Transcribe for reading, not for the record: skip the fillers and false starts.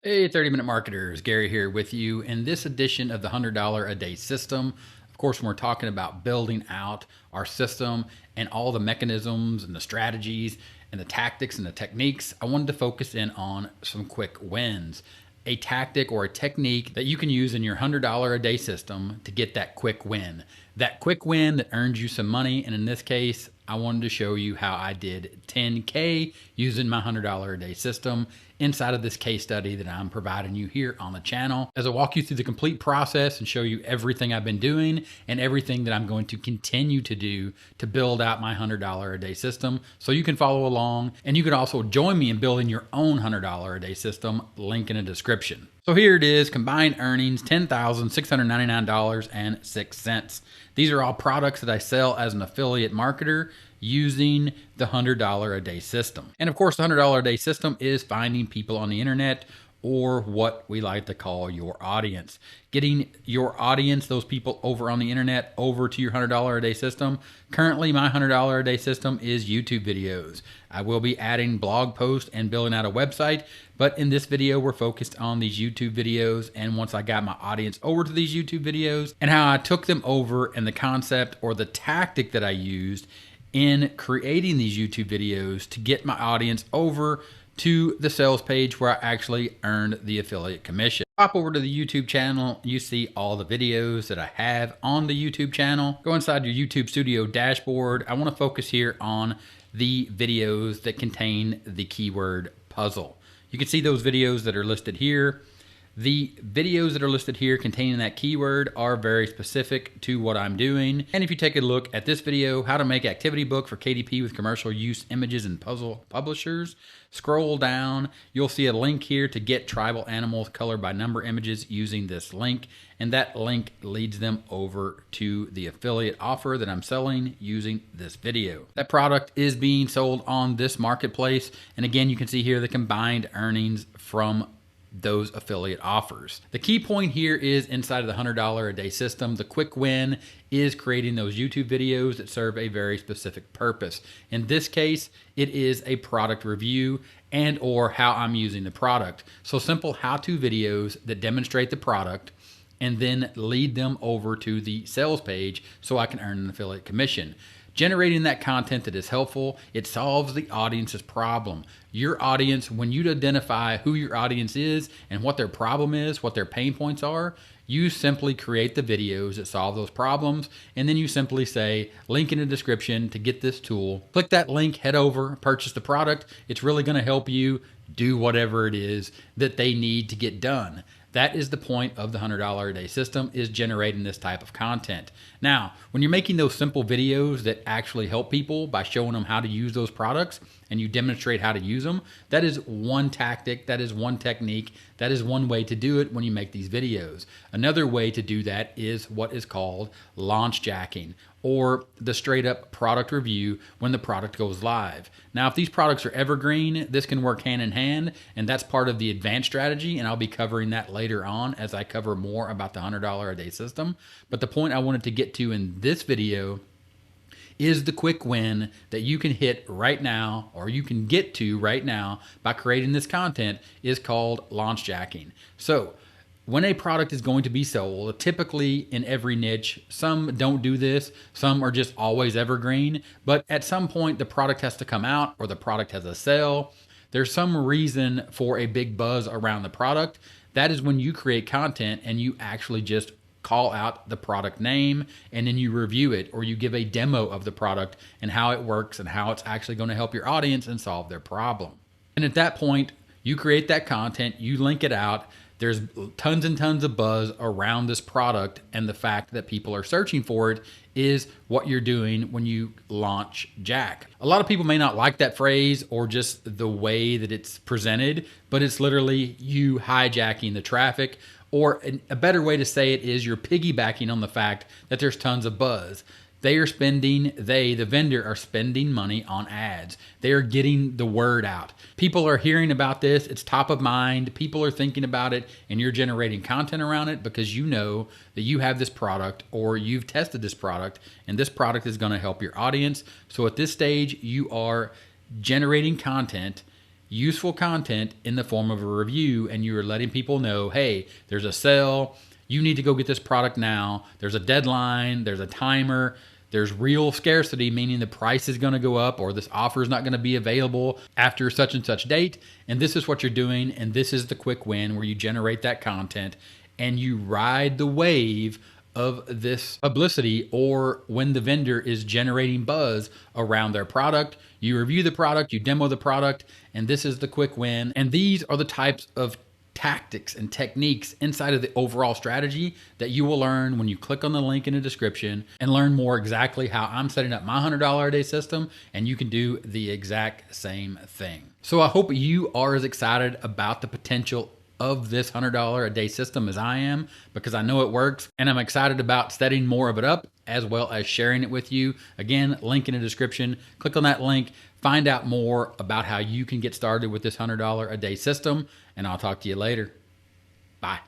Hey, 30-minute marketers, Gary here with you in this edition of the $100 a day system. Of course, when we're talking about building out our system and all the mechanisms and the strategies and the tactics and the techniques, I wanted to focus in on some quick wins. A tactic or a technique that you can use in your $100 a day system to get that quick win. That quick win that earns you some money. And in this case, I wanted to show you how I did 10K using my $100 a day system inside of this case study that I'm providing you here on the channel, as I walk you through the complete process and show you everything I've been doing and everything that I'm going to continue to do to build out my $100 a day system, so you can follow along. And you can also join me in building your own $100 a day system, link in the description. So here it is, combined earnings, $10,699.06. These are all products that I sell as an affiliate marketer using the $100 a day system. And of course, the $100 a day system is finding people on the internet, or what we like to call your audience. Getting your audience, those people over on the internet, over to your $100 a day system. Currently, my $100 a day system is YouTube videos. I will be adding blog posts and building out a website, but in this video, we're focused on these YouTube videos. And once I got my audience over to these YouTube videos and how I took them over and the concept or the tactic that I used in creating these YouTube videos to get my audience over to the sales page where I actually earned the affiliate commission. Pop over to the YouTube channel. You see all the videos that I have on the YouTube channel. Go inside your YouTube Studio dashboard. I want to focus here on the videos that contain the keyword puzzle. You can see those videos that are listed here. The videos that are listed here containing that keyword are very specific to what I'm doing. And if you take a look at this video, how to make activity book for KDP with commercial use images and puzzle publishers, scroll down, you'll see a link here to get tribal animals colored by number images using this link. And that link leads them over to the affiliate offer that I'm selling using this video. That product is being sold on this marketplace. And again, you can see here the combined earnings from those affiliate offers. The key point here is inside of the $100 a day system, the quick win is creating those YouTube videos that serve a very specific purpose. In this case, it is a product review and or how I'm using the product. So simple how-to videos that demonstrate the product and then lead them over to the sales page so I can earn an affiliate commission. Generating that content that is helpful, it solves the audience's problem. Your audience, when you identify who your audience is and what their problem is, what their pain points are, you simply create the videos that solve those problems, and then you simply say, link in the description to get this tool. Click that link, head over, purchase the product. It's really gonna help you do whatever it is that they need to get done. That is the point of the $100 a day system, is generating this type of content. Now, when you're making those simple videos that actually help people by showing them how to use those products and you demonstrate how to use them, that is one tactic, that is one technique, that is one way to do it when you make these videos. Another way to do that is what is called launch jacking, or the straight up product review when the product goes live. Now, if these products are evergreen, this can work hand in hand, and that's part of the advanced strategy, and I'll be covering that later on as I cover more about the $100 a day system. But the point I wanted to get to in this video is the quick win that you can hit right now, or you can get to right now by creating this content, is called launch jacking. So when a product is going to be sold, typically in every niche, some don't do this, some are just always evergreen, but at some point the product has to come out or the product has a sale. There's some reason for a big buzz around the product. That is when you create content and you actually just call out the product name and then you review it, or you give a demo of the product and how it works and how it's actually going to help your audience and solve their problem. And at that point, you create that content, you link it out. There's tons and tons of buzz around this product, and the fact that people are searching for it is what you're doing when you launch jack. A lot of people may not like that phrase or just the way that it's presented, but it's literally you hijacking the traffic. Or a better way to say it is you're piggybacking on the fact that there's tons of buzz. The vendor are spending money on ads. They are getting the word out. People are hearing about this. It's top of mind. People are thinking about it, and you're generating content around it because you know that you have this product or you've tested this product, and this product is going to help your audience. So at this stage, you are generating content useful content in the form of a review, and you are letting people know, hey, there's a sale. You need to go get this product now. There's a deadline. There's a timer. There's real scarcity, meaning the price is going to go up or this offer is not going to be available after such and such date. And this is what you're doing. And this is the quick win where you generate that content and you ride the wave of this publicity, or when the vendor is generating buzz around their product, you review the product, you demo the product, and this is the quick win. And these are the types of tactics and techniques inside of the overall strategy that you will learn when you click on the link in the description and learn more exactly how I'm setting up my $100 a day system, and you can do the exact same thing. So I hope you are as excited about the potential of this $100 a day system as I am, because I know it works, and I'm excited about setting more of it up as well as sharing it with you. Again, link in the description. Click on that link, find out more about how you can get started with this $100 a day system, and I'll talk to you later. Bye.